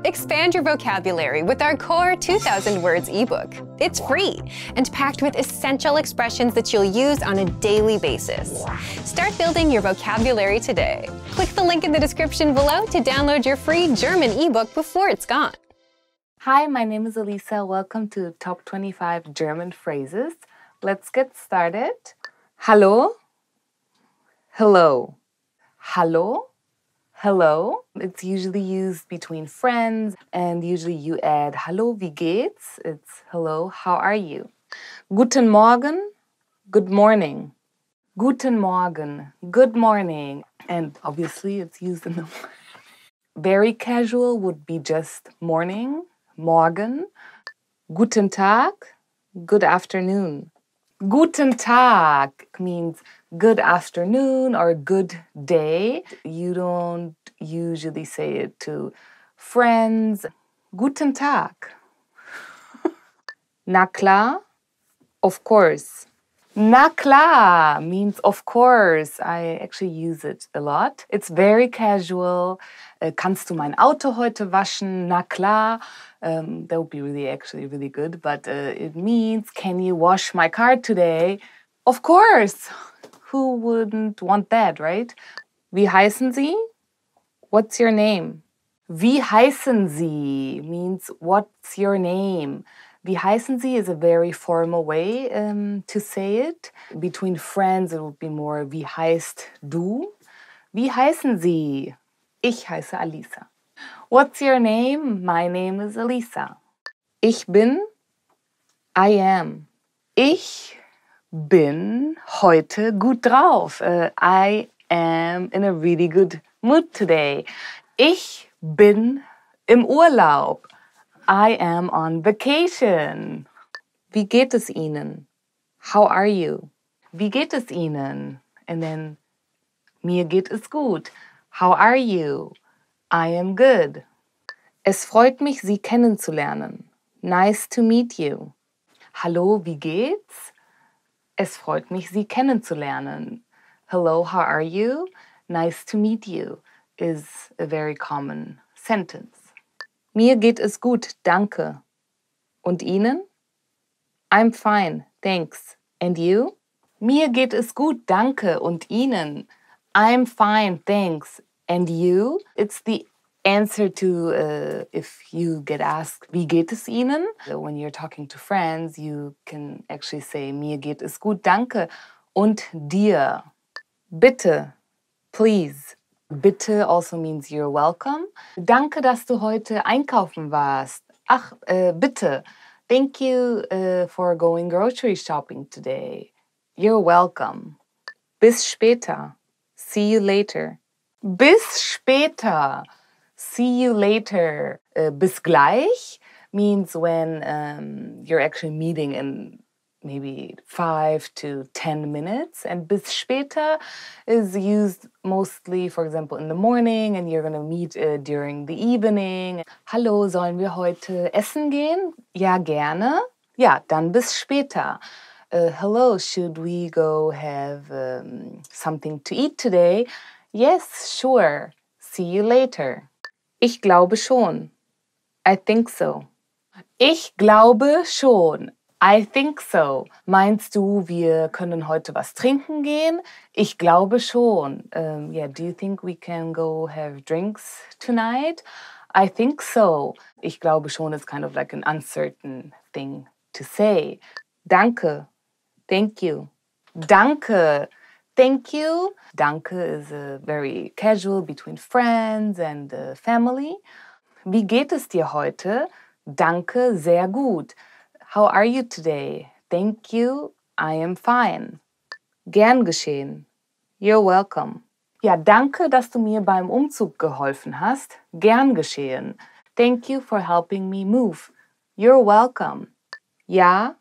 Expand your vocabulary with our core 2,000 words ebook. It's free and packed with essential expressions that you'll use on a daily basis. Start building your vocabulary today. Click the link in the description below to download your free German ebook before it's gone. Hi, my name is Elisa. Welcome to Top 25 German Phrases. Let's get started. Hallo, hello. Hallo, hello. It's usually used between friends, and usually you add Hallo, wie geht's? It's hello, how are you? Guten Morgen, good morning. Guten Morgen, good morning. And obviously it's used in the very casual would be just morning, morgen. Guten Tag, good afternoon. Guten Tag means good afternoon or good day. You don't usually say it to friends. Guten Tag. Na klar, of course. Na klar means of course. I actually use it a lot. It's very casual. Kannst du mein Auto heute waschen? Na klar. That would be really good. But it means, can you wash my car today? Of course. Who wouldn't want that, right? Wie heißen Sie? What's your name? Wie heißen Sie means what's your name? Wie heißen Sie is a very formal way to say it. Between friends, it would be more wie heißt du? Wie heißen Sie? Ich heiße Alisa. What's your name? My name is Elisa. Ich bin, I am. Ich bin heute gut drauf. I am in a really good mood today. Ich bin im Urlaub. I am on vacation. Wie geht es Ihnen? How are you? Wie geht es Ihnen? And then, mir geht es gut. How are you? I am good. Es freut mich, Sie kennenzulernen. Nice to meet you. Hallo, wie geht's? Es freut mich, Sie kennenzulernen. Hello, how are you? Nice to meet you is a very common sentence. Mir geht es gut, danke. Und Ihnen? I'm fine, thanks. And you? Mir geht es gut, danke. Und Ihnen? I'm fine, thanks. And you? It's the answer to if you get asked, wie geht es Ihnen? When you're talking to friends, you can actually say, mir geht es gut, danke. Und dir? Bitte, please. Bitte also means you're welcome. Danke, dass du heute einkaufen warst. Ach, bitte. Thank you for going grocery shopping today. You're welcome. Bis später. See you later. Bis später. See you later. Bis gleich means when you're actually meeting in maybe 5 to 10 minutes. And bis später is used mostly, for example, in the morning, and you're going to meet during the evening. Hallo, sollen wir heute essen gehen? Ja, gerne. Ja, dann bis später. Hello, should we go have something to eat today? Yes, sure. See you later. Ich glaube schon. I think so. Ich glaube schon. I think so. Meinst du, wir können heute was trinken gehen? Ich glaube schon. Yeah, do you think we can go have drinks tonight? I think so. Ich glaube schon is kind of like an uncertain thing to say. Danke. Thank you. Danke. Thank you. Danke is very casual between friends and family. Wie geht es dir heute? Danke, sehr gut. How are you today? Thank you, I am fine. Gern geschehen. You're welcome. Ja, danke, dass du mir beim Umzug geholfen hast. Gern geschehen. Thank you for helping me move. You're welcome. Ja,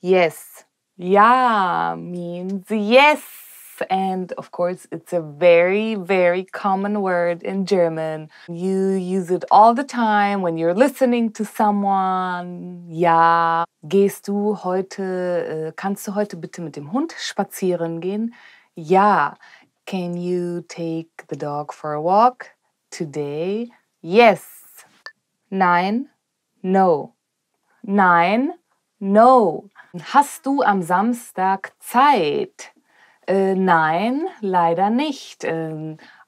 yes. Ja means yes. And of course, it's a very, very common word in German. You use it all the time when you're listening to someone. Ja, kannst du heute bitte mit dem Hund spazieren gehen? Ja. Can you take the dog for a walk today? Yes. Nein, no. Nein, no. Hast du am Samstag Zeit? Nein, leider nicht.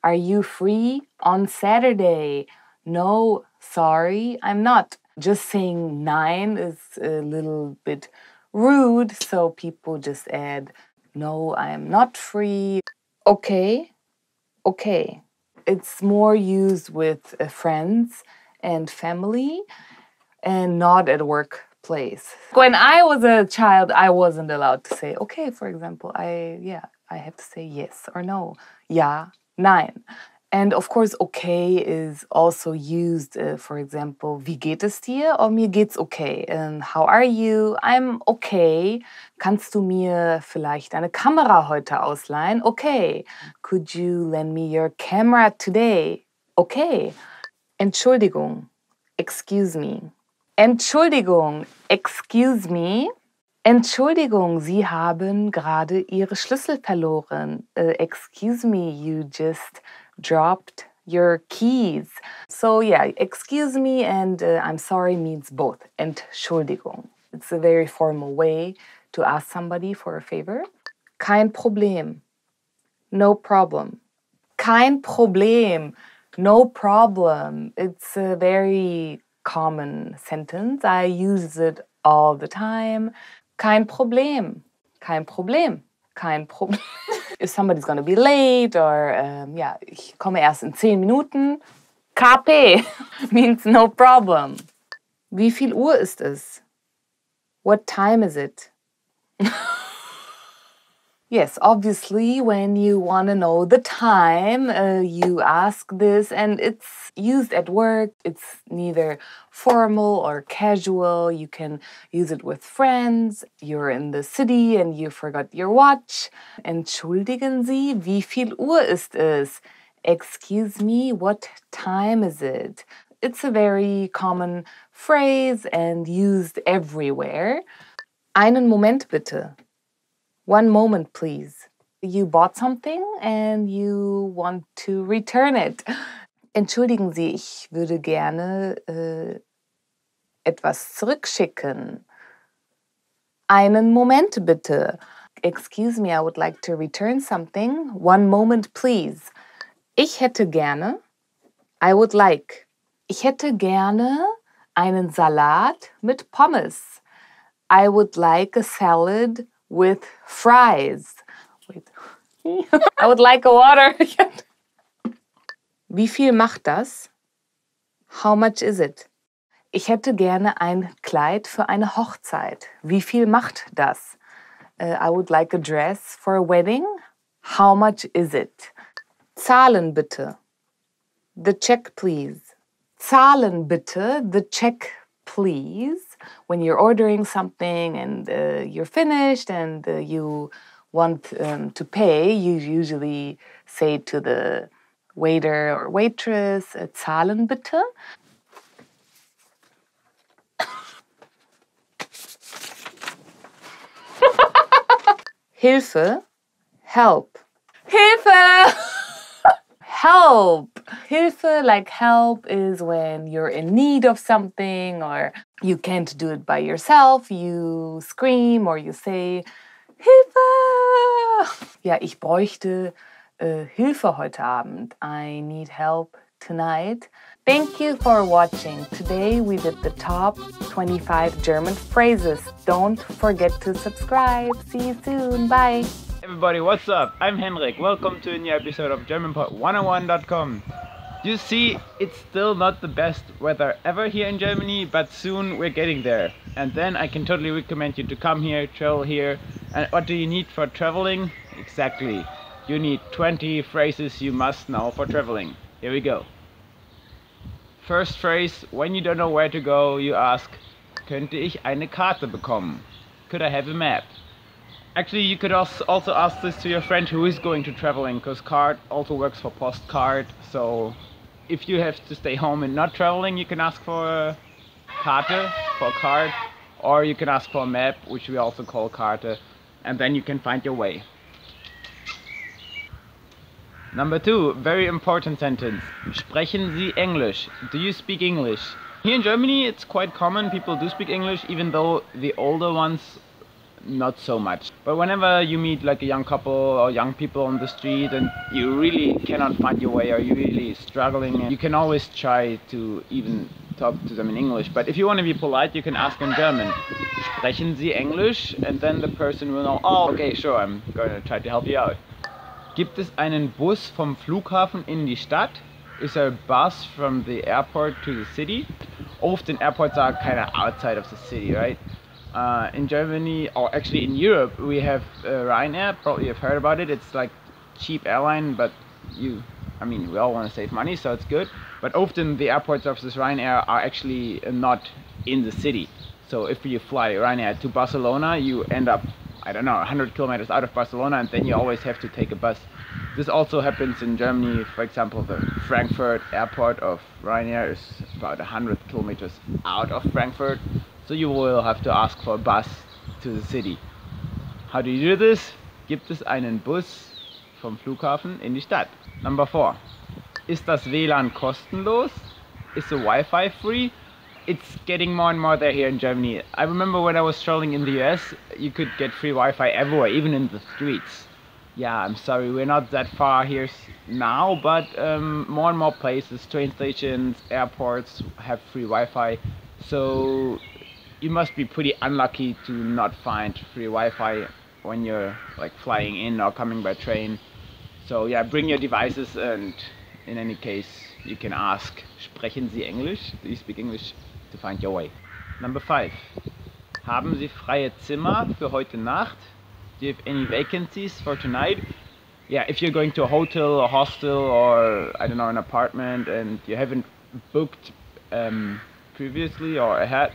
Are you free on Saturday? No, sorry, I'm not. Just saying nein is a little bit rude, so people just add, no, I'm not free. Okay, okay. It's more used with friends and family and not at workplace. When I was a child, I wasn't allowed to say okay, for example. I have to say yes or no. Ja, nein. And of course, okay is also used, for example, wie geht es dir? Or mir geht's okay. How are you? I'm okay. Kannst du mir vielleicht eine Kamera heute ausleihen? Okay. Could you lend me your camera today? Okay. Entschuldigung. Excuse me. Entschuldigung. Excuse me. Entschuldigung, Sie haben gerade Ihre Schlüssel verloren. Excuse me, you just dropped your keys. So yeah, excuse me and I'm sorry means both. Entschuldigung. It's a very formal way to ask somebody for a favor. Kein Problem. No problem. Kein Problem. No problem. It's a very common sentence. I use it all the time. Kein Problem. Kein Problem. Kein Problem. If somebody's gonna be late or yeah, ich komme erst in 10 Minuten. KP means no problem. Wie viel Uhr ist es? What time is it? Yes, obviously, when you want to know the time, you ask this, and it's used at work. It's neither formal or casual. You can use it with friends. You're in the city and you forgot your watch. Entschuldigen Sie, wie viel Uhr ist es? Excuse me, what time is it? It's a very common phrase and used everywhere. Einen Moment bitte. One moment, please. You bought something and you want to return it. Entschuldigen Sie, ich würde gerne etwas zurückschicken. Einen Moment bitte. Excuse me, I would like to return something. One moment, please. Ich hätte gerne. I would like. Ich hätte gerne einen Salat mit Pommes. I would like a salad with fries. Wait. I would like a water. Wie viel macht das? How much is it? Ich hätte gerne ein Kleid für eine Hochzeit. Wie viel macht das? I would like a dress for a wedding. How much is it? Zahlen bitte. The check, please. Zahlen bitte. The check, please. When you're ordering something and you're finished and you want to pay, you usually say to the waiter or waitress, zahlen bitte. Hilfe, help. Hilfe! Help! Hilfe, like help, is when you're in need of something or you can't do it by yourself. You scream or you say, Hilfe! Ja, ich bräuchte Hilfe heute Abend. I need help tonight. Thank you for watching. Today we did the top 25 German phrases. Don't forget to subscribe. See you soon. Bye. Everybody, what's up? I'm Henrik. Welcome to a new episode of GermanPod101.com. You see, it's still not the best weather ever here in Germany, but soon we're getting there. And then I can totally recommend you to come here, travel here. And what do you need for traveling? Exactly. You need 20 phrases you must know for traveling. Here we go. First phrase, when you don't know where to go, you ask, könnte ich eine Karte bekommen? Could I have a map? Actually, you could also ask this to your friend who is going to traveling, because card also works for postcard. So if you have to stay home and not traveling, you can ask for a Karte, for a card, or you can ask for a map, which we also call Karte, and then you can find your way. Number 2, very important sentence. Sprechen Sie English? Do you speak English? Here in Germany, it's quite common. People do speak English, even though the older ones not so much. But whenever you meet like a young couple or young people on the street and you really cannot find your way or you're really struggling, you can always try to even talk to them in English. But if you want to be polite, you can ask in German. Sprechen Sie Englisch? And then the person will know, oh, okay, sure, I'm going to try to help you out. Gibt es einen Bus vom Flughafen in die Stadt? Is there a bus from the airport to the city? Often airports are kind of outside of the city, right? In Germany, or actually in Europe, we have Ryanair. Probably you've heard about it. It's like cheap airline, but we all want to save money, so it's good. But often the airports of this Ryanair are actually not in the city. So if you fly Ryanair to Barcelona, you end up, I don't know, 100 kilometers out of Barcelona, and then you always have to take a bus. This also happens in Germany. For example, the Frankfurt airport of Ryanair is about 100 kilometers out of Frankfurt. So you will have to ask for a bus to the city. How do you do this? Gibt es einen Bus vom Flughafen in die Stadt? Number 4. Ist das WLAN kostenlos? Is the Wi-Fi free? It's getting more and more there here in Germany. I remember when I was traveling in the US, you could get free Wi-Fi everywhere, even in the streets. Yeah, I'm sorry, we're not that far here now, but more and more places, train stations, airports have free Wi-Fi. So you must be pretty unlucky to not find free Wi-Fi when you're like flying in or coming by train. So yeah, bring your devices, and in any case you can ask, sprechen Sie Englisch? Do you speak English? To find your way. Number 5. Haben Sie freie Zimmer für heute Nacht? Do you have any vacancies for tonight? Yeah, if you're going to a hotel or hostel or I don't know, an apartment and you haven't booked previously or ahead,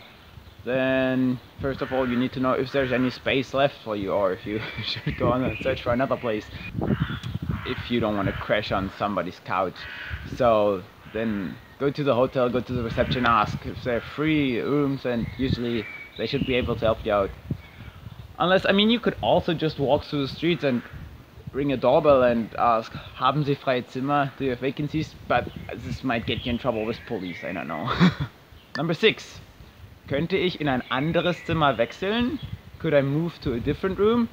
then first of all you need to know if there's any space left for you, or if you should go on and search for another place if you don't want to crash on somebody's couch. So then go to the hotel, go to the reception, ask if they're free rooms, and usually they should be able to help you out. Unless, I mean, you could also just walk through the streets and ring a doorbell and ask, haben Sie freie Zimmer? Do you have vacancies? But this might get you in trouble with police, I don't know. Number 6. Könnte ich in ein anderes Zimmer wechseln? Could I move to a different room?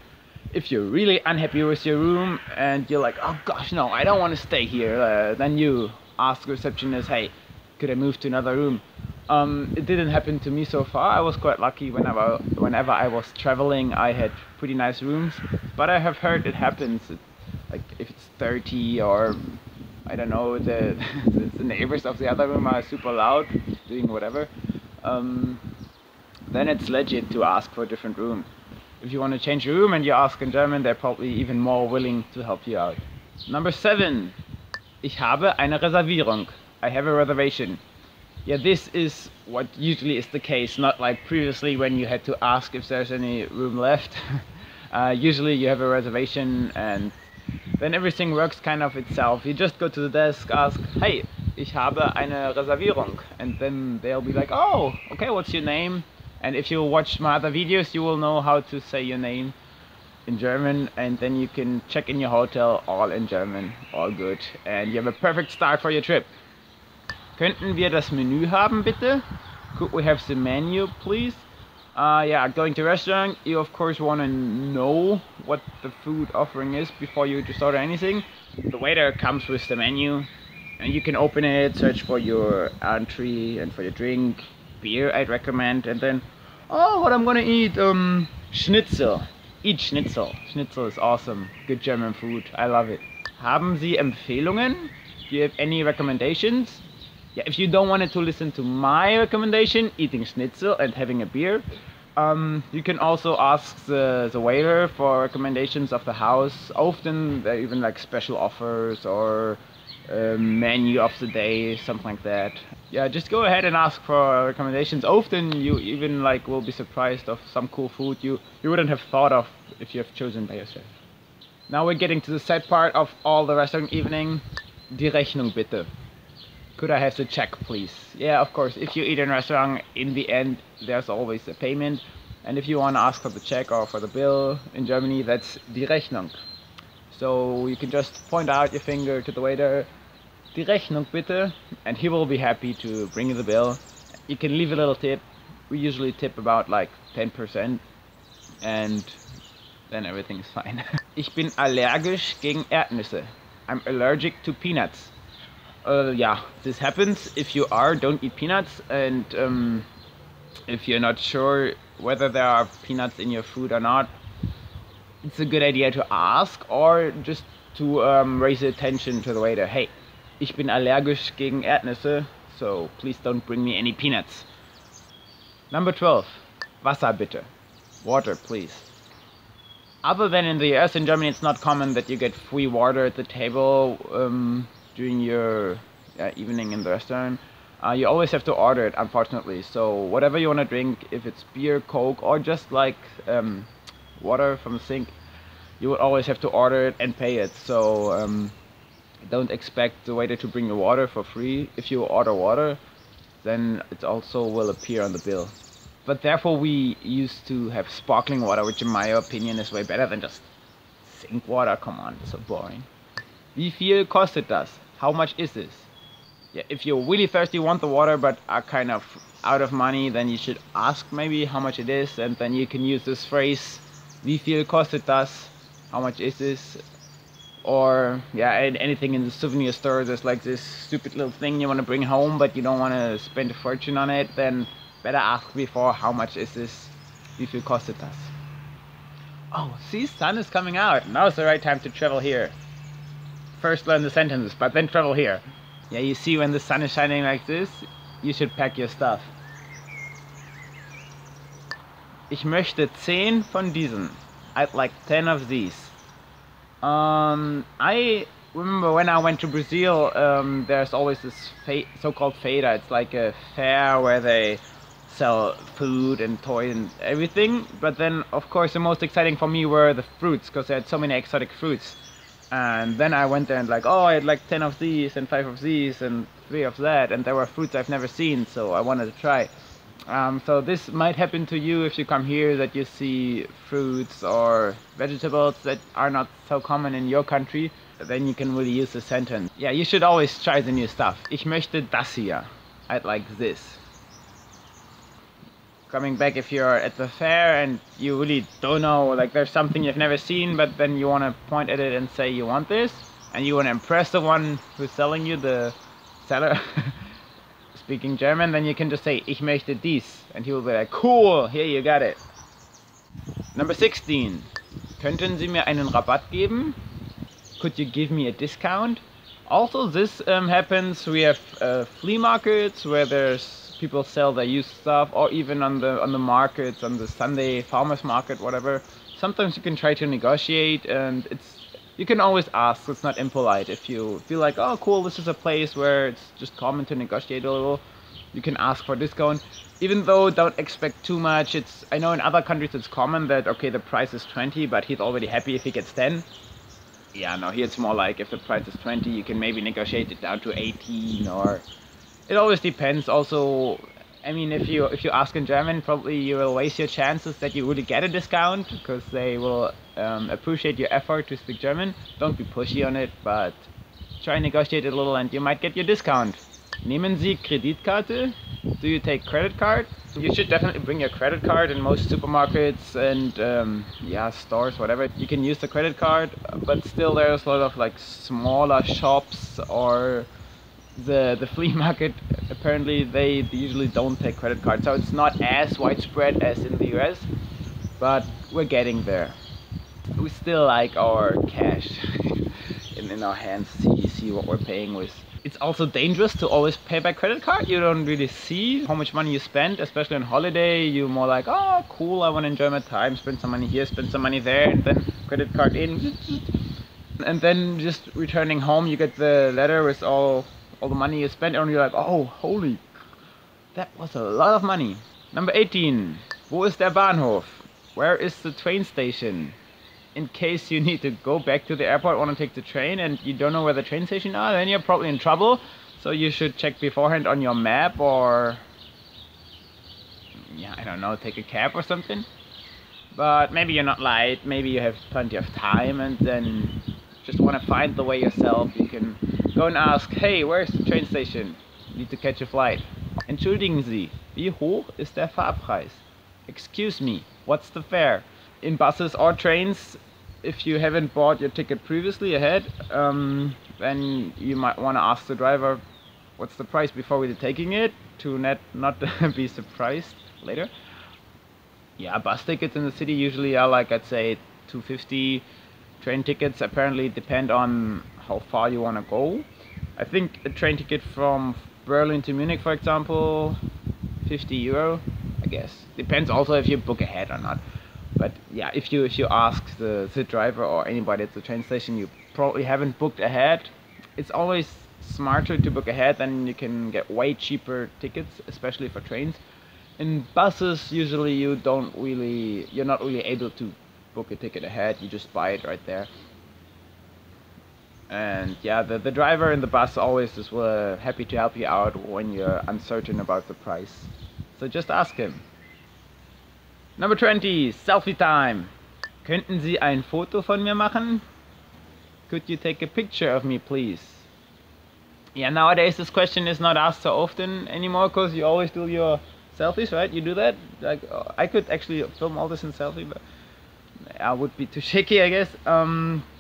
If you're really unhappy with your room and you're like, oh gosh, no, I don't want to stay here, then you ask the receptionist, hey, could I move to another room? It didn't happen to me so far. I was quite lucky. Whenever I was traveling, I had pretty nice rooms, but I have heard it happens, like if it's 30 or I don't know, the neighbors of the other room are super loud doing whatever, then it's legit to ask for a different room. If you want to change your room and you ask in German, they're probably even more willing to help you out. Number 7. Ich habe eine Reservierung. I have a reservation. Yeah, this is what usually is the case, not like previously when you had to ask if there's any room left. Usually you have a reservation and then everything works kind of itself. You just go to the desk, ask, hey, ich habe eine Reservierung. And then they'll be like, oh, okay, what's your name? And if you watch my other videos, you will know how to say your name in German, and then you can check in your hotel all in German, all good. And you have a perfect start for your trip. Könnten wir das Menü haben, bitte? Could we have the menu, please? Yeah, going to a restaurant, you of course want to know what the food offering is before you just order anything. The waiter comes with the menu, and you can open it, search for your entree and for your drink. Beer I'd recommend, and then, oh, what I'm gonna eat, Schnitzel. Eat Schnitzel. Schnitzel is awesome. Good German food. I love it. Haben Sie Empfehlungen? Do you have any recommendations? Yeah, if you don't want to listen to my recommendation, eating Schnitzel and having a beer, you can also ask the waiter for recommendations of the house. Often they're even like special offers or menu of the day, something like that. Yeah, just go ahead and ask for recommendations. Often you even like will be surprised of some cool food you wouldn't have thought of if you have chosen by yourself. Now we're getting to the sad part of all the restaurant evening. Die Rechnung bitte. Could I have the check, please? Yeah, of course, if you eat in a restaurant, in the end there's always a payment, and if you want to ask for the check or for the bill in Germany, that's die Rechnung. So you can just point out your finger to the waiter, die Rechnung bitte, and he will be happy to bring you the bill. you can leave a little tip. We usually tip about like 10% and then everything is fine. Ich bin allergisch gegen Erdnüsse. I'm allergic to peanuts. Yeah, this happens. If you don't eat peanuts, and if you're not sure whether there are peanuts in your food or not, it's a good idea to ask or just to raise attention to the waiter. Hey, ich bin allergisch gegen Erdnüsse, so please don't bring me any peanuts. Number 12, Wasser bitte. Water, please. Other than in the US, in Germany it's not common that you get free water at the table during your evening in the restaurant. You always have to order it, unfortunately. So whatever you want to drink, if it's beer, Coke, or just like water from the sink, you would always have to order it and pay it. So don't expect the waiter to bring you water for free. If you order water, then it also will appear on the bill. But therefore we used to have sparkling water, which in my opinion is way better than just sink water. Come on, it's so boring. Wie viel kostet das? How much is this? Yeah, if you're really thirsty, want the water, but are kind of out of money, then you should ask maybe how much it is, and then you can use this phrase, wie viel kostet das? How much is this? Or yeah, anything in the souvenir store, there's like this stupid little thing you want to bring home, but you don't want to spend a fortune on it, then better ask before, how much is this? Wie viel kostet das? Oh, see, sun is coming out. Now's the right time to travel here. First learn the sentences, but then travel here. Yeah, you see, when the sun is shining like this, you should pack your stuff. Ich möchte 10 von diesen. I'd like 10 of these. I remember when I went to Brazil, there's always this so-called feira. It's like a fair where they sell food and toys and everything. But then, of course, the most exciting for me were the fruits, because they had so many exotic fruits. And then I went there and like, oh, I had like 10 of these and 5 of these and 3 of that, and there were fruits I've never seen, so I wanted to try. So this might happen to you if you come here, that you see fruits or vegetables that are not so common in your country. Then you can really use the sentence. Yeah, you should always try the new stuff. Ich möchte das hier. I'd like this. Coming back, if you're at the fair and you really don't know, like there's something you've never seen, but then you want to point at it and say you want this, and you want to impress the one who's selling you, the seller, speaking German, then you can just say, ich möchte dies, and he will be like, cool, here you got it. Number 16. Könnten Sie mir einen Rabatt geben? Could you give me a discount? Also, this happens. We have flea markets where there's people sell their used stuff, or even on the markets, on the Sunday farmers market, whatever. Sometimes you can try to negotiate, and you can always ask. It's not impolite. If you feel like, oh cool, this is a place where it's just common to negotiate a little, you can ask for a discount. Even though don't expect too much. I know in other countries it's common that, okay, the price is 20, but he's already happy if he gets 10. Yeah, no, here it's more like if the price is 20, you can maybe negotiate it down to 18, or it always depends. Also, I mean, if you ask in German, probably you will waste your chances that you really get a discount, because they will appreciate your effort to speak German. Don't be pushy on it, but try and negotiate it a little and you might get your discount. Nehmen Sie Kreditkarte? Do you take credit card? You should definitely bring your credit card. In most supermarkets and yeah, stores, whatever, you can use the credit card, but still there's a lot of like smaller shops or the flea market. Apparently they usually don't take credit cards, so it's not as widespread as in the US, but we're getting there. We still like our cash in our hands, see what we're paying with. It's also dangerous to always pay by credit card. You don't really see how much money you spend, especially on holiday. You're more like, oh cool, I want to enjoy my time, spend some money here, spend some money there, and then credit card in. And then just returning home, you get the letter with all the money you spent, and you're like, oh holy, that was a lot of money. Number 18. Wo ist der Bahnhof? Where is the train station? In case you need to go back to the airport, want to take the train, and you don't know where the train station are, then you're probably in trouble. So you should check beforehand on your map, or yeah, I don't know, take a cab or something. But maybe you're not late, maybe you have plenty of time, and then just want to find the way yourself. You can go and ask, hey, where's the train station? You need to catch a flight. Entschuldigen Sie, wie hoch ist der Fahrpreis? Excuse me, what's the fare? In buses or trains, if you haven't bought your ticket previously ahead, then you might want to ask the driver what's the price before we're taking it, to not be surprised later. Yeah, bus tickets in the city usually are like, I'd say, 250. Train tickets apparently depend on how far you want to go. I think a train ticket from Berlin to Munich, for example, €50, I guess. Depends also if you book ahead or not. But yeah, if you ask the driver or anybody at the train station, you probably haven't booked ahead. It's always smarter to book ahead, then you can get way cheaper tickets, especially for trains. In buses, usually you're not really able to book a ticket ahead. You just buy it right there. And yeah, the driver in the bus always is happy to help you out when you're uncertain about the price. So just ask him. Number 20, selfie time. Könnten Sie ein Foto von mir machen? Could you take a picture of me, please? Yeah, nowadays this question is not asked so often anymore, because you always do your selfies, right? You do that? Like, I could actually film all this in selfie, but I would be too shaky, I guess.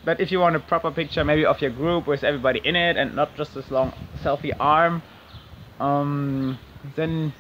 But if you want a proper picture, maybe of your group with everybody in it and not just this long selfie arm, then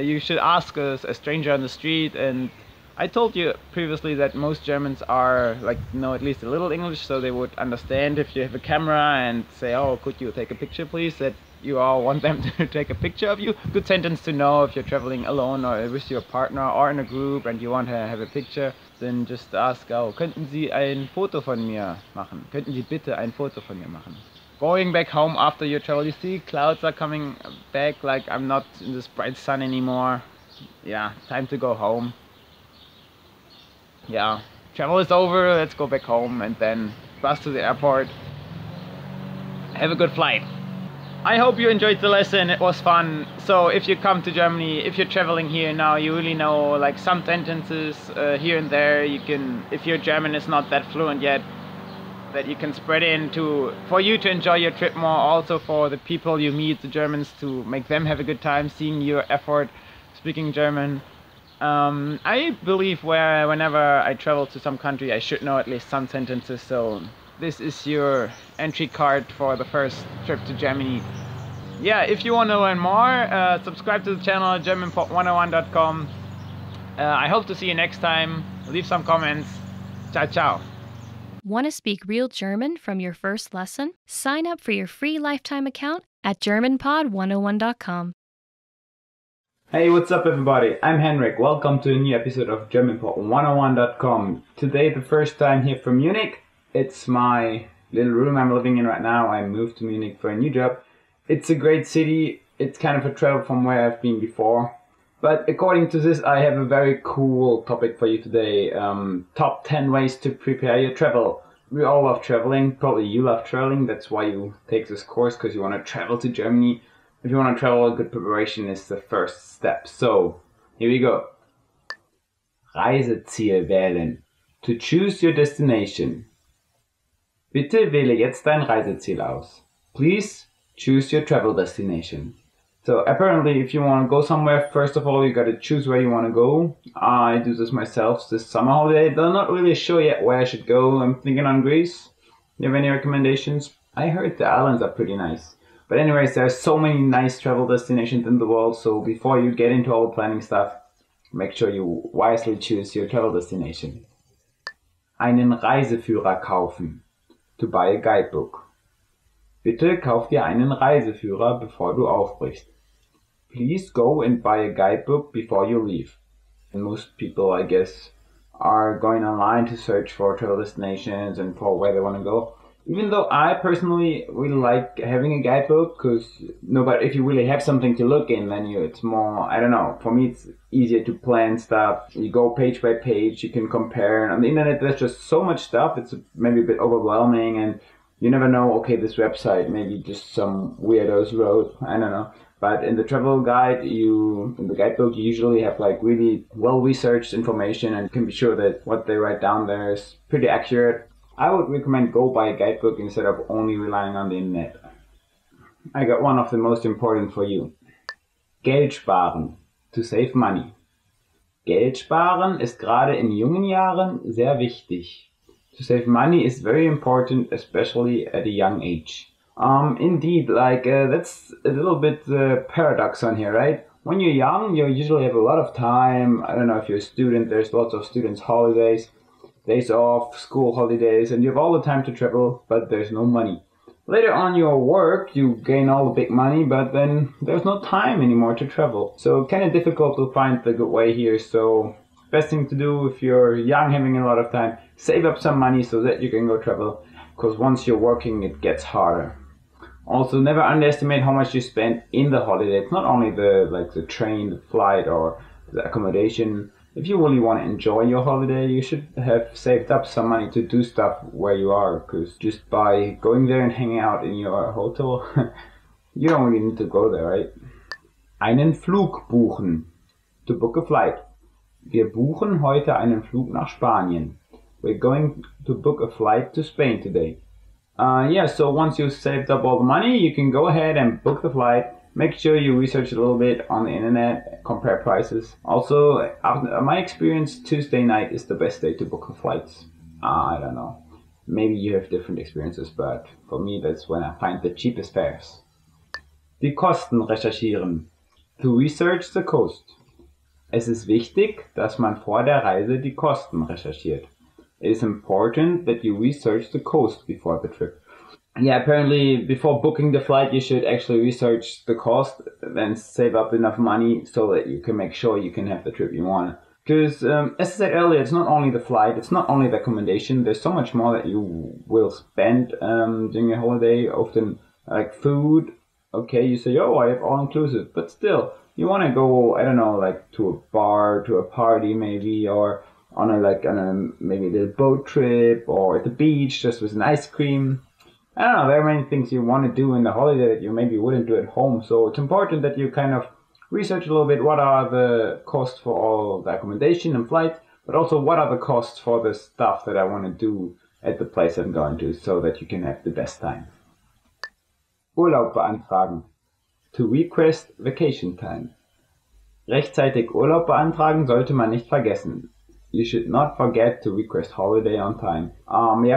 you should ask a stranger on the street. And I told you previously that most Germans know at least a little English, so they would understand if you have a camera and say, oh, could you take a picture, please? That you all want them to take a picture of you. Good sentence to know if you're traveling alone or with your partner or in a group and you want to have a picture. Then just ask, oh, könnten Sie ein Foto von mir machen? Könnten Sie bitte ein Foto von mir machen? Going back home after your travel, you see clouds are coming back, like I'm not in this bright sun anymore. Yeah, time to go home. Yeah, travel is over, let's go back home and then bus to the airport. Have a good flight. I hope you enjoyed the lesson, it was fun. So if you come to Germany, if you're traveling here now, you really know like some sentences here and there. You can, if your German is not that fluent yet, that you can spread in for you to enjoy your trip more, also for the people you meet, the Germans, to make them have a good time seeing your effort speaking German. I believe whenever I travel to some country, I should know at least some sentences, so this is your entry card for the first trip to Germany. Yeah, if you want to learn more, subscribe to the channel at GermanPod101.com. I hope to see you next time. Leave some comments. Ciao, ciao. Want to speak real German from your first lesson? Sign up for your free lifetime account at GermanPod101.com. Hey, what's up everybody? I'm Henrik. Welcome to a new episode of GermanPod101.com. Today, the first time here from Munich. It's my little room I'm living in right now. I moved to Munich for a new job. It's a great city. It's kind of a travel from where I've been before. But according to this, I have a very cool topic for you today. Top 10 ways to prepare your travel. We all love traveling. Probably you love traveling. That's why you take this course, because you want to travel to Germany. If you want to travel, good preparation is the first step. So, here we go. Reiseziel wählen. To choose your destination. Bitte wähle jetzt dein Reiseziel aus. Please choose your travel destination. So apparently if you want to go somewhere, first of all you gotta choose where you want to go. I do this myself this summer holiday. I'm not really sure yet where I should go. I'm thinking on Greece. You have any recommendations? I heard the islands are pretty nice. But anyways, there are so many nice travel destinations in the world, so before you get into all the planning stuff, make sure you wisely choose your travel destination. Einen Reiseführer kaufen. To buy a guidebook. Bitte kauf dir einen Reiseführer, bevor du aufbrichst. Please go and buy a guidebook before you leave. And most people, I guess, are going online to search for travel destinations and for where they want to go. Even though I personally really like having a guidebook, because if you really have something to look in, then it's more, I don't know, for me it's easier to plan stuff. You go page by page, you can compare. And on the internet there's just so much stuff, it's maybe a bit overwhelming, and you never know, okay, this website, maybe just some weirdos wrote, I don't know. But in the travel guide, in the guidebook, you usually have like really well-researched information and can be sure that what they write down there is pretty accurate. I would recommend go buy a guidebook instead of only relying on the internet. I got one of the most important for you. Geld sparen. To save money. Geld sparen ist gerade in jungen Jahren sehr wichtig. To save money is very important, especially at a young age. Indeed, that's a little bit the paradox on here, right? When you're young, you usually have a lot of time. I don't know if you're a student, there's lots of students' holidays, days off, school holidays, and you have all the time to travel, but there's no money. Later on your work, you gain all the big money, but then there's no time anymore to travel. So kind of difficult to find the good way here. So best thing to do if you're young, having a lot of time, save up some money so that you can go travel. Because once you're working, it gets harder. Also, never underestimate how much you spend in the holiday. It's not only the train, the flight, or the accommodation. If you really want to enjoy your holiday, you should have saved up some money to do stuff where you are, because just by going there and hanging out in your hotel, you don't really need to go there, right? Einen Flug buchen. To book a flight. Wir buchen heute einen Flug nach Spanien. We're going to book a flight to Spain today. So once you've saved up all the money, you can go ahead and book the flight. Make sure you research a little bit on the internet, compare prices. Also, my experience, Tuesday night is the best day to book the flights. I don't know. Maybe you have different experiences, but for me that's when I find the cheapest fares. Die Kosten recherchieren. To research the cost. Es ist wichtig, dass man vor der Reise die Kosten recherchiert. It is important that you research the cost before the trip. Yeah, apparently before booking the flight you should actually research the cost, then save up enough money so that you can make sure you can have the trip you want. Because as I said earlier, it's not only the flight, it's not only the accommodation, there's so much more that you will spend during your holiday. Often like food, okay, you say, oh, I have all inclusive, but still, you want to go, I don't know, like to a bar, to a party maybe, or on a maybe a little boat trip, or at the beach just with an ice cream. I don't know, there are many things you want to do in the holiday that you maybe wouldn't do at home. So it's important that you kind of research a little bit what are the costs for all the accommodation and flights, but also what are the costs for the stuff that I want to do at the place I'm going to, so that you can have the best time. Urlaub beantragen. To request vacation time. Rechtzeitig Urlaub beantragen sollte man nicht vergessen. You should not forget to request holiday on time.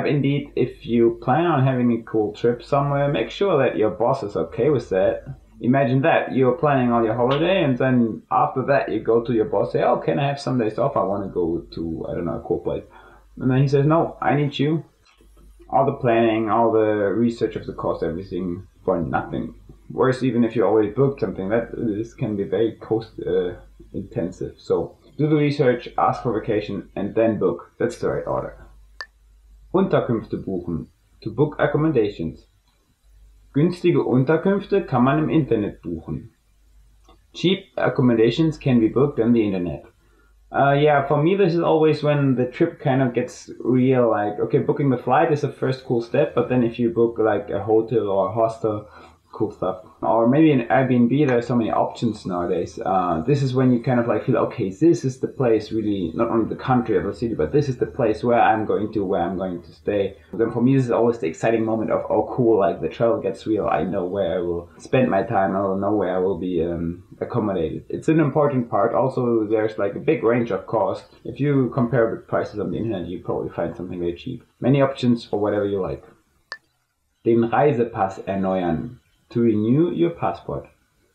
Indeed, if you plan on having a cool trip somewhere, make sure that your boss is okay with that. Imagine that, you're planning on your holiday and then after that you go to your boss, say, oh, can I have some days off? I want to go to, I don't know, a cool place. And then he says, no, I need you. All the planning, all the research of the cost, everything for nothing. Worse, even if you already booked something, this can be very cost intensive. So do the research, ask for vacation, and then book. That's the right order. Unterkünfte buchen. To book accommodations. Günstige Unterkünfte kann man im Internet buchen. Cheap accommodations can be booked on the internet. For me this is always when the trip kind of gets real, like, okay, booking the flight is the first cool step, but then if you book like a hotel or a hostel, cool stuff. Or maybe an Airbnb, there are so many options nowadays. This is when you kind of like feel, okay, this is the place really, not only the country or the city, but this is the place where I'm going to stay. Then for me, this is always the exciting moment of, oh cool, like the travel gets real. I know where I will spend my time. I will know where I will be accommodated. It's an important part. Also, there's like a big range of cost. If you compare the prices on the internet, you probably find something very cheap. Many options for whatever you like. Den Reisepass erneuern. To renew your passport.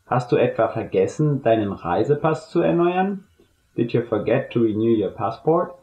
Hast du etwa vergessen, deinen Reisepass zu erneuern? Did you forget to renew your passport?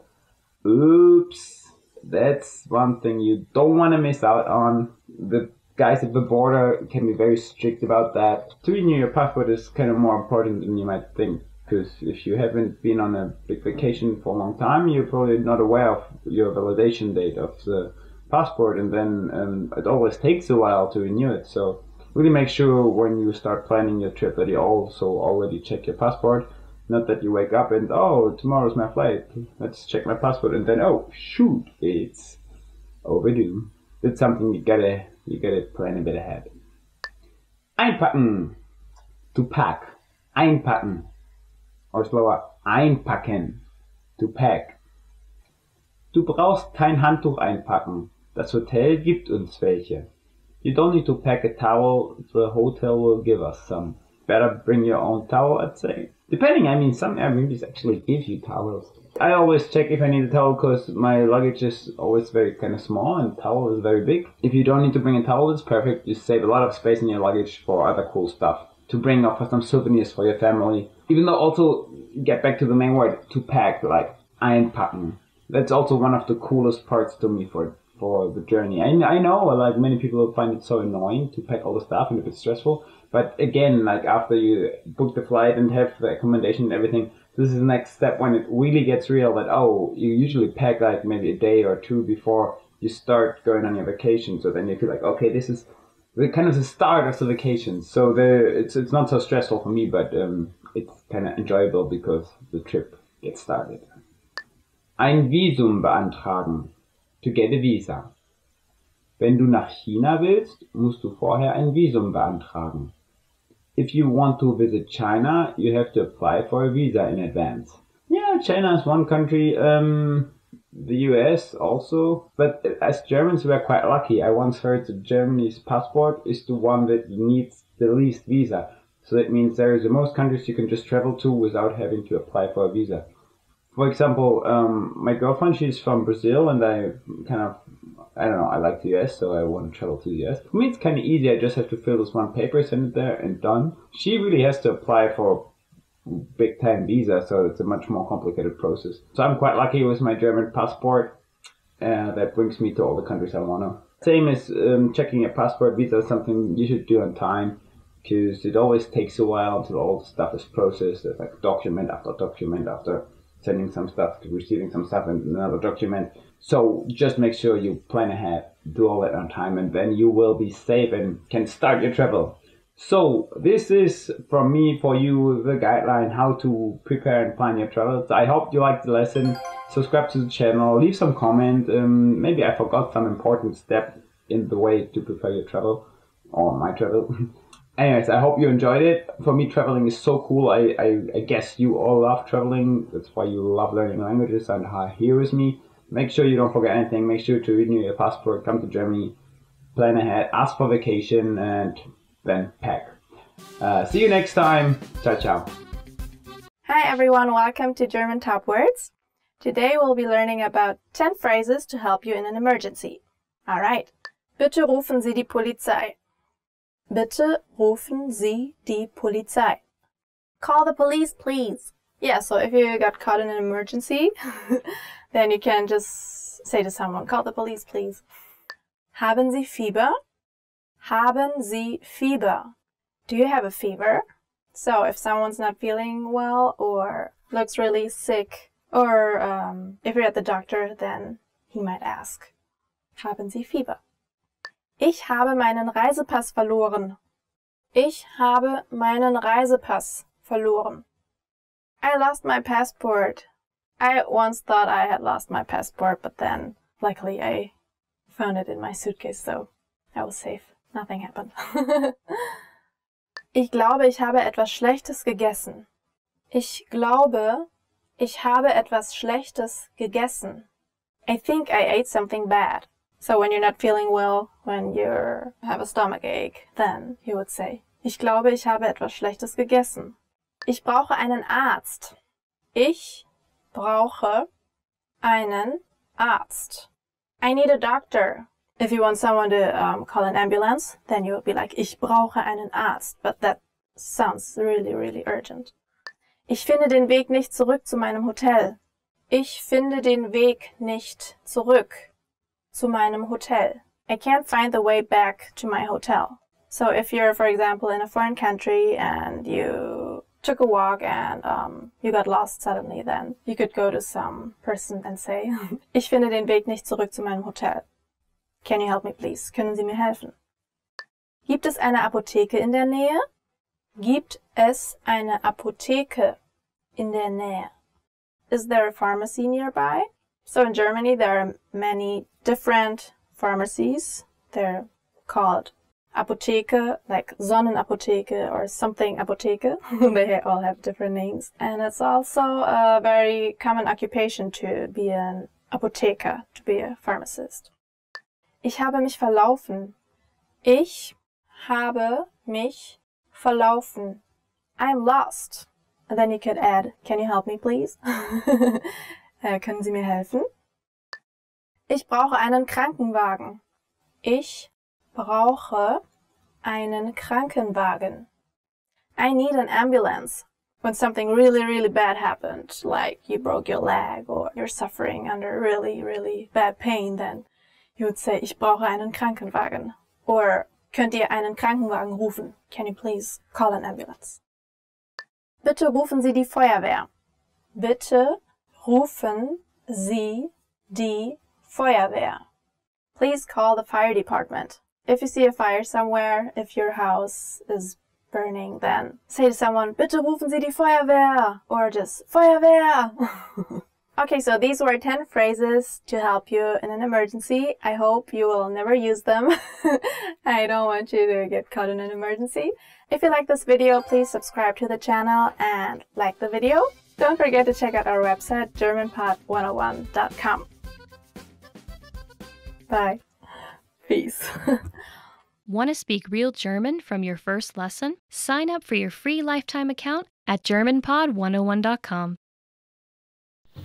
Oops, that's one thing you don't want to miss out on. The guys at the border can be very strict about that. To renew your passport is kind of more important than you might think, because if you haven't been on a big vacation for a long time, you're probably not aware of your validation date of the passport, and then it always takes a while to renew it. So really make sure when you start planning your trip that you also already check your passport. Not that you wake up and, oh, tomorrow's my flight, let's check my passport, and then, oh, shoot, it's overdue. It's something you gotta plan a bit ahead. Einpacken. To pack. Einpacken. Or slower, einpacken. To pack. Du brauchst kein Handtuch einpacken. Das Hotel gibt uns welche. You don't need to pack a towel, the hotel will give us some. better bring your own towel, I'd say. Depending, I mean, some Airbnbs actually give you towels. I always check if I need a towel because my luggage is always very kind of small and towel is very big. If you don't need to bring a towel, it's perfect. You save a lot of space in your luggage for other cool stuff. To bring up for some souvenirs for your family. Even though also, get back to the main word, to pack, like einpacken. That's also one of the coolest parts to me for the journey. I know, like, many people find it so annoying to pack all the stuff and a bit stressful. But again, like, after you book the flight and have the accommodation and everything, this is the next step when it really gets real that, oh, you usually pack like maybe a day or two before you start going on your vacation. So then you feel like, okay, this is the kind of the start of the vacation. So it's not so stressful for me, but it's kind of enjoyable because the trip gets started. Ein Visum beantragen. To get a visa. Wenn du nach China willst, musst du vorher ein Visum beantragen. If you want to visit China, you have to apply for a visa in advance. Yeah, China is one country, the US also. But as Germans, we are quite lucky. I once heard that Germany's passport is the one that needs the least visa. So that means there is the most countries you can just travel to without having to apply for a visa. For example, my girlfriend, she's from Brazil, and I don't know, I like the US, so I want to travel to the US. For me, it's kind of easy. I just have to fill this one paper, send it there, and done. She really has to apply for big-time visa, so it's a much more complicated process. So I'm quite lucky with my German passport. That brings me to all the countries I want to. Same as checking a passport visa is something you should do on time, because it always takes a while until all the stuff is processed. There's like document after sending some stuff to receiving some stuff and another document. So just make sure you plan ahead, do all that on time, and then you will be safe and can start your travel. So this is from me for you the guideline how to prepare and plan your travels. I hope you liked the lesson. Subscribe to the channel, leave some comment. Maybe I forgot some important step in the way to prepare your travel or my travel. Anyways, I hope you enjoyed it. For me, traveling is so cool. I guess you all love traveling. That's why you love learning languages and are here with me. Make sure you don't forget anything. Make sure to renew your passport, come to Germany, plan ahead, ask for vacation, and then pack. See you next time. Ciao, ciao. Hi everyone, welcome to German Top Words. Today we'll be learning about 10 phrases to help you in an emergency. Alright. Bitte rufen Sie die Polizei. Bitte rufen Sie die Polizei. Call the police, please. Yeah, so if you got caught in an emergency, then you can just say to someone, call the police, please. Haben Sie Fieber? Haben Sie Fieber? Do you have a fever? So if someone's not feeling well or looks really sick, or if you're at the doctor, then he might ask, haben Sie Fieber? Ich habe meinen Reisepass verloren. Ich habe meinen Reisepass verloren. I lost my passport. I once thought I had lost my passport, but then luckily I found it in my suitcase, so I was safe. Nothing happened. Ich glaube, ich habe etwas Schlechtes gegessen. Ich glaube, ich habe etwas Schlechtes gegessen. I think I ate something bad. So when you're not feeling well, when you have a stomach ache, then you would say, ich glaube, ich habe etwas Schlechtes gegessen. Ich brauche einen Arzt. Ich brauche einen Arzt. I need a doctor. If you want someone to call an ambulance, then you would be like, ich brauche einen Arzt. But that sounds really, really urgent. Ich finde den Weg nicht zurück zu meinem Hotel. Ich finde den Weg nicht zurück zu meinem Hotel. I can't find the way back to my hotel. So if you're, for example, in a foreign country and you took a walk and you got lost suddenly, then you could go to some person and say, ich finde den Weg nicht zurück zu meinem Hotel. Can you help me, please? Können Sie mir helfen? Gibt es eine Apotheke in der Nähe? Gibt es eine Apotheke in der Nähe? Is there a pharmacy nearby? So in Germany, there are many different pharmacies. They're called Apotheke, like Sonnenapotheke or something Apotheke. They all have different names. And it's also a very common occupation to be an Apotheker, to be a pharmacist. Ich habe mich verlaufen. Ich habe mich verlaufen. I'm lost. And then you could add, can you help me please? Können Sie mir helfen? Ich brauche einen Krankenwagen. Ich brauche einen Krankenwagen. I need an ambulance. When something really bad happened, like you broke your leg or you're suffering under really bad pain, then you would say, ich brauche einen Krankenwagen. Or, könnt ihr einen Krankenwagen rufen? Can you please call an ambulance? Bitte rufen Sie die Feuerwehr. Bitte rufen Sie die Feuerwehr. Please call the fire department. If you see a fire somewhere, if your house is burning, then say to someone, bitte rufen Sie die Feuerwehr, or just Feuerwehr. Okay, so these were 10 phrases to help you in an emergency. I hope you will never use them. I don't want you to get caught in an emergency. If you like this video, please subscribe to the channel and like the video. Don't forget to check out our website, germanpod101.com. Bye. Peace. Want to speak real German from your first lesson? Sign up for your free lifetime account at germanpod101.com.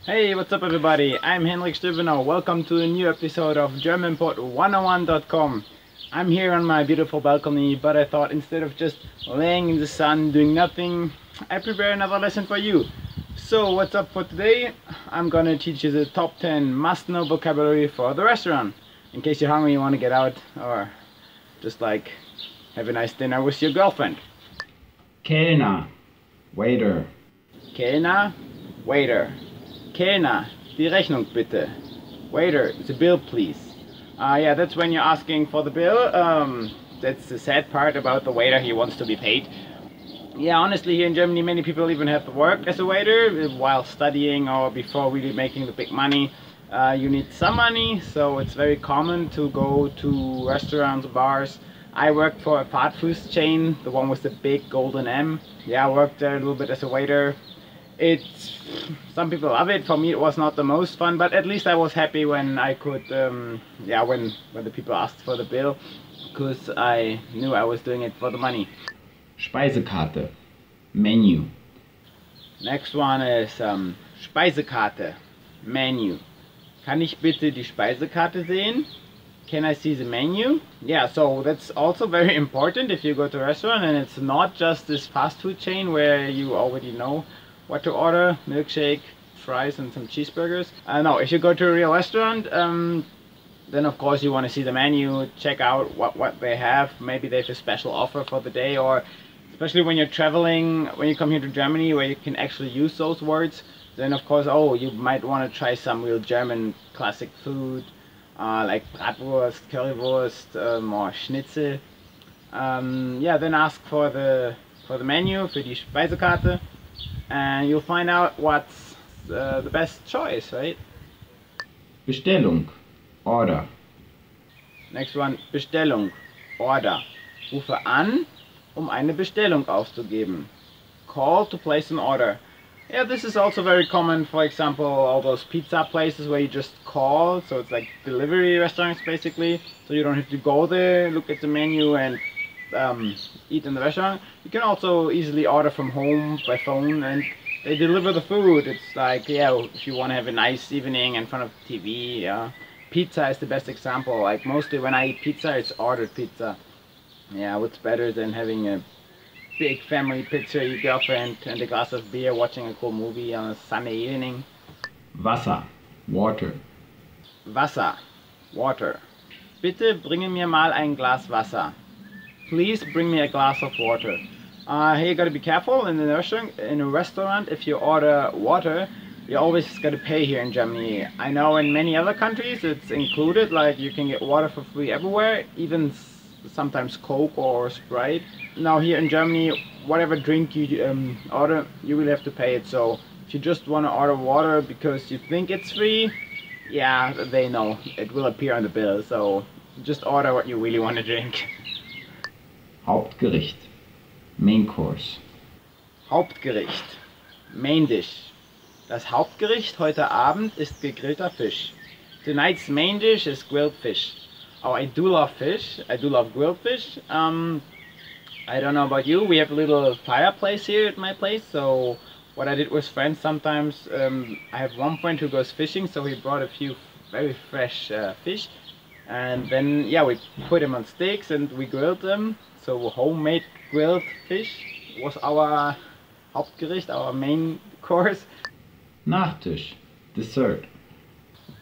Hey, what's up everybody? I'm Henrik Stübener. Welcome to a new episode of germanpod101.com. I'm here on my beautiful balcony, but I thought instead of just laying in the sun doing nothing, I prepare another lesson for you. So what's up for today? I'm gonna teach you the top 10 must-know vocabulary for the restaurant. In case you're hungry, you want to get out, or just like have a nice dinner with your girlfriend. Kellner, waiter. Kellner, waiter. Kellner, die Rechnung bitte. Waiter, the bill please. Yeah, that's when you're asking for the bill. That's the sad part about the waiter, he wants to be paid. Yeah, honestly, here in Germany many people even have to work as a waiter while studying or before really making the big money. You need some money, so it's very common to go to restaurants, bars. I worked for a fast food chain, the one with the big golden M. Yeah, I worked there a little bit as a waiter. Some people love it. For me it was not the most fun, but at least I was happy when I could, yeah, when the people asked for the bill, because I knew I was doing it for the money. Speisekarte, menu. Next one is Speisekarte, menu. Kann ich bitte die Speisekarte sehen? Can I see the menu? Yeah, so that's also very important if you go to a restaurant and it's not just this fast food chain where you already know what to order, milkshake, fries and some cheeseburgers. No, if you go to a real restaurant, then of course you want to see the menu, check out what they have. Maybe they have a special offer for the day, or especially when you're traveling, when you come here to Germany where you can actually use those words, then of course, oh, you might want to try some real German classic food, like Bratwurst, Currywurst, or Schnitzel. Yeah, then ask for the menu, für die Speisekarte, and you'll find out what's the best choice, right? Bestellung, order. Next one, Bestellung, order. Rufe an, eine Bestellung aufzugeben. Call to place an order. Yeah, this is also very common, for example, all those pizza places where you just call, so it's like delivery restaurants basically, so you don't have to go there, look at the menu and eat in the restaurant. You can also easily order from home by phone and they deliver the food. It's like, yeah, if you want to have a nice evening in front of the TV, yeah. Pizza is the best example. Like mostly when I eat pizza, it's ordered pizza. Yeah, what's better than having a big family picture, your girlfriend and a glass of beer watching a cool movie on a sunny evening. Wasser, water. Wasser, water. Bitte bringe mir mal ein Glas Wasser. Please bring me a glass of water. Here you gotta be careful in a restaurant. If you order water, you always gotta pay here in Germany. I know in many other countries it's included, like you can get water for free everywhere, even sometimes Coke or Sprite. Now here in Germany, whatever drink you order, you will have to pay it. So if you just want to order water because you think it's free, yeah, they know it will appear on the bill. So just order what you really want to drink. Hauptgericht, main course. Hauptgericht, main dish. Das Hauptgericht heute Abend ist gegrillter Fisch. Tonight's main dish is grilled fish. Oh, I do love fish. I do love grilled fish. I don't know about you, we have a little fireplace here at my place, so what I did with friends sometimes, I have one friend who goes fishing, so he brought a few very fresh fish, and then yeah, we put them on sticks and we grilled them. So homemade grilled fish was our Hauptgericht, our main course. Nachtisch, dessert.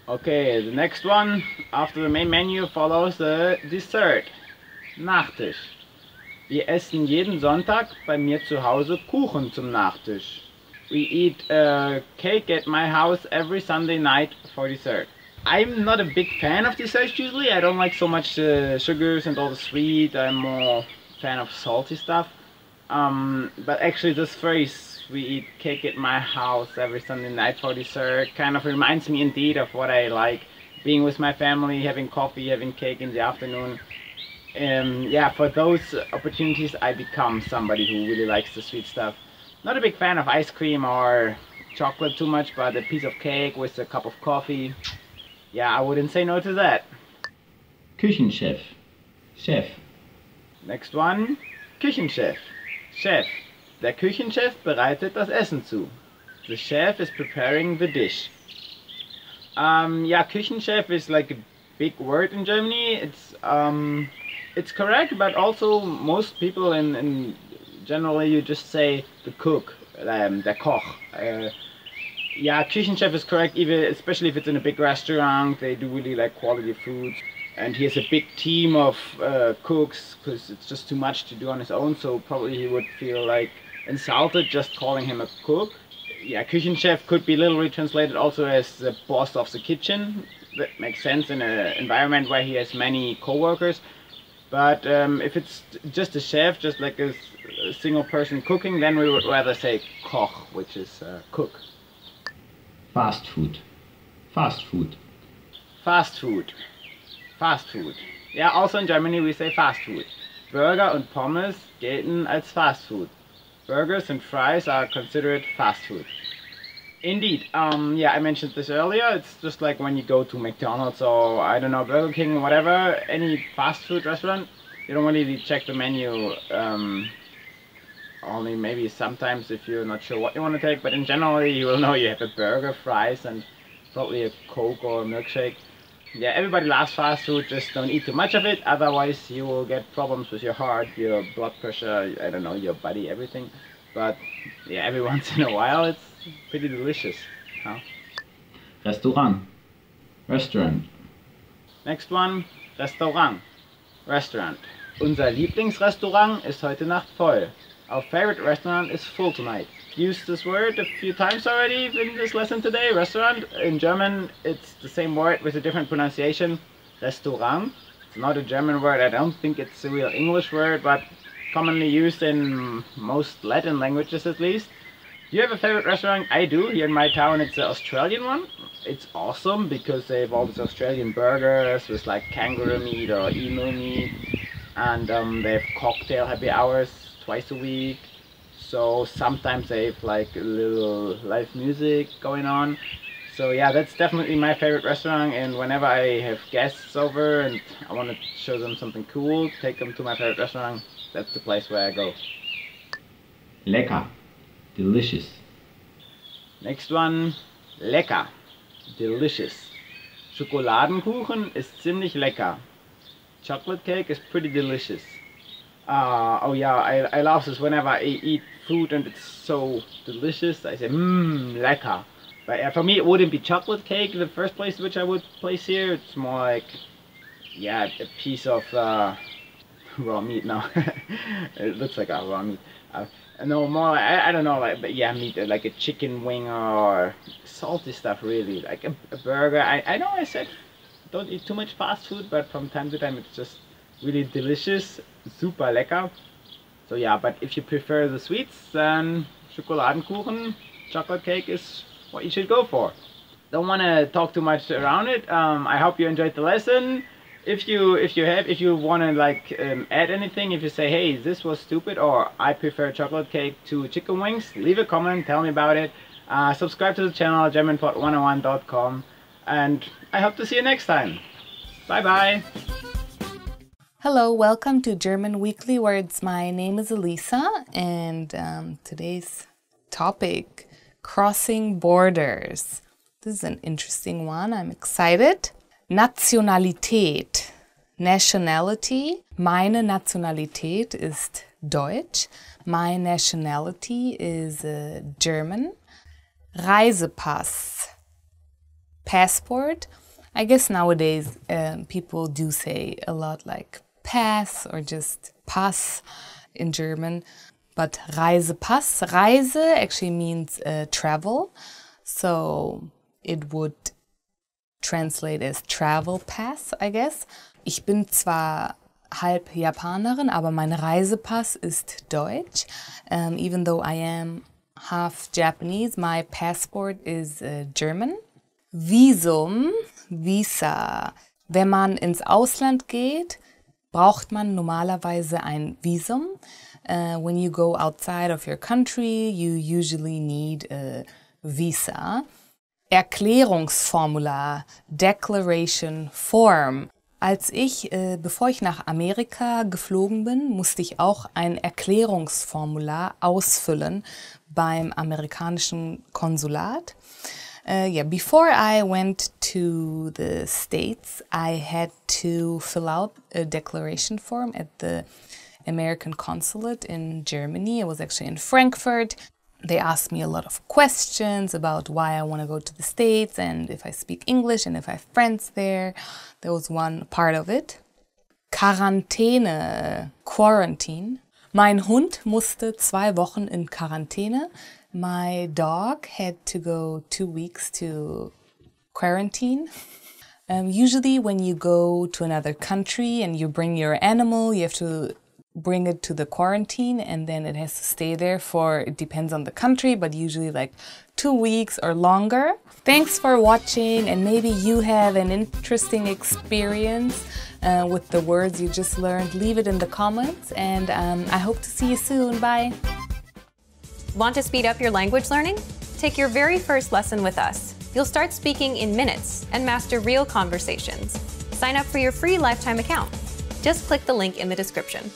Okay, the next one after the main menu follows the dessert. Nachtisch. Wir essen jeden Sonntag bei mir zu Hause Kuchen zum Nachtisch. We eat cake at my house every Sunday night for dessert. I'm not a big fan of desserts usually. I don't like so much sugars and all the sweet. I'm more fan of salty stuff. But actually this phrase, we eat cake at my house every Sunday night for dessert, kind of reminds me indeed of what I like. Being with my family, having coffee, having cake in the afternoon. Yeah, for those opportunities I become somebody who really likes the sweet stuff. Not a big fan of ice cream or chocolate too much, but a piece of cake with a cup of coffee, yeah, I wouldn't say no to that. Küchenchef, Chef. Next one, Küchenchef, Chef. Der Küchenchef bereitet das Essen zu. The chef is preparing the dish. Yeah, Küchenchef is like a big word in Germany. It's correct, but also most people in generally you just say the cook, der Koch. Yeah, Küchenchef is correct, even especially if it's in a big restaurant. They do really like quality food, and he has a big team of cooks because it's just too much to do on his own. So probably he would feel like insulted just calling him a cook. Yeah, Küchenchef could be literally translated also as the boss of the kitchen. That makes sense in an environment where he has many co-workers. But if it's just a chef, just like a single person cooking, then we would rather say Koch, which is cook. Fast food, fast food. Fast food, fast food. Yeah, also in Germany we say fast food. Burger und Pommes gelten als fast food. Burgers and fries are considered fast food. Indeed, yeah, I mentioned this earlier. It's just like when you go to McDonald's or, I don't know, Burger King, whatever, any fast food restaurant, you don't really check the menu, only maybe sometimes if you're not sure what you want to take, but in general you will know you have a burger, fries, and probably a Coke or a milkshake. Yeah, everybody loves fast food, just don't eat too much of it, otherwise you will get problems with your heart, your blood pressure, I don't know, your body, everything. But yeah, every once in a while it's pretty delicious, huh? Restaurant, restaurant. Next one, Restaurant, restaurant. Unser Lieblingsrestaurant ist heute Nacht voll. Our favorite restaurant is full tonight. Used this word a few times already in this lesson today. Restaurant, in German it's the same word with a different pronunciation. Restaurant. It's not a German word, I don't think it's a real English word, but commonly used in most Latin languages at least. Do you have a favorite restaurant? I do. Here in my town it's the Australian one. It's awesome because they have all these Australian burgers with like kangaroo meat or emu meat, and they have cocktail happy hours twice a week. So sometimes they have like a little live music going on. So yeah, that's definitely my favorite restaurant, and whenever I have guests over and I want to show them something cool, take them to my favorite restaurant, that's the place where I go. Lecker, delicious. Next one, lecker, delicious. Schokoladenkuchen ist ziemlich lecker. Chocolate cake is pretty delicious. Oh yeah, I love this whenever I eat food and it's so delicious. I say, lecker. But for me it wouldn't be chocolate cake in the first place which I would place here. It's more like, yeah, a piece of raw meat now. It looks like a raw meat. No, more like, I don't know, like, but yeah, meat, like a chicken wing or salty stuff really, like a burger. I know I said don't eat too much fast food, but from time to time it's just really delicious, super lecker. So yeah, but if you prefer the sweets, then Schokoladenkuchen, chocolate cake is what you should go for. Don't want to talk too much around it. I hope you enjoyed the lesson. If you want to like add anything, if you say, hey, this was stupid, or I prefer chocolate cake to chicken wings, leave a comment, tell me about it. Subscribe to the channel, GermanPod101.com, and I hope to see you next time. Bye bye. Hello, welcome to German Weekly Words. My name is Elisa, and today's topic, crossing borders. This is an interesting one. I'm excited. Nationalität, nationality. Meine Nationalität ist Deutsch. My nationality is German. Reisepass, passport. I guess nowadays people do say a lot like pass or just pass in German. But Reisepass, Reise actually means travel. So it would translate as travel pass, I guess. Ich bin zwar halb Japanerin, aber mein Reisepass ist Deutsch. Even though I am half Japanese, my passport is German. Visum, Visa. Wenn man ins Ausland geht, braucht man normalerweise ein Visum. When you go outside of your country, you usually need a visa. Erklärungsformular, Declaration Form. Bevor ich nach Amerika geflogen bin, musste ich auch ein Erklärungsformular ausfüllen beim amerikanischen Konsulat. Before I went to the States, I had to fill out a declaration form at the American consulate in Germany. I was actually in Frankfurt. They asked me a lot of questions about why I want to go to the States and if I speak English and if I have friends there. That was one part of it. Quarantäne, quarantine. Mein Hund musste 2 Wochen in Quarantäne. My dog had to go 2 weeks to quarantine. Usually when you go to another country and you bring your animal, you have to bring it to the quarantine and then it has to stay there for, it depends on the country, but usually like 2 weeks or longer. Thanks for watching, and maybe you have an interesting experience with the words you just learned. Leave it in the comments, and I hope to see you soon. Bye. Want to speed up your language learning? Take your very first lesson with us. You'll start speaking in minutes and master real conversations. Sign up for your free lifetime account. Just click the link in the description.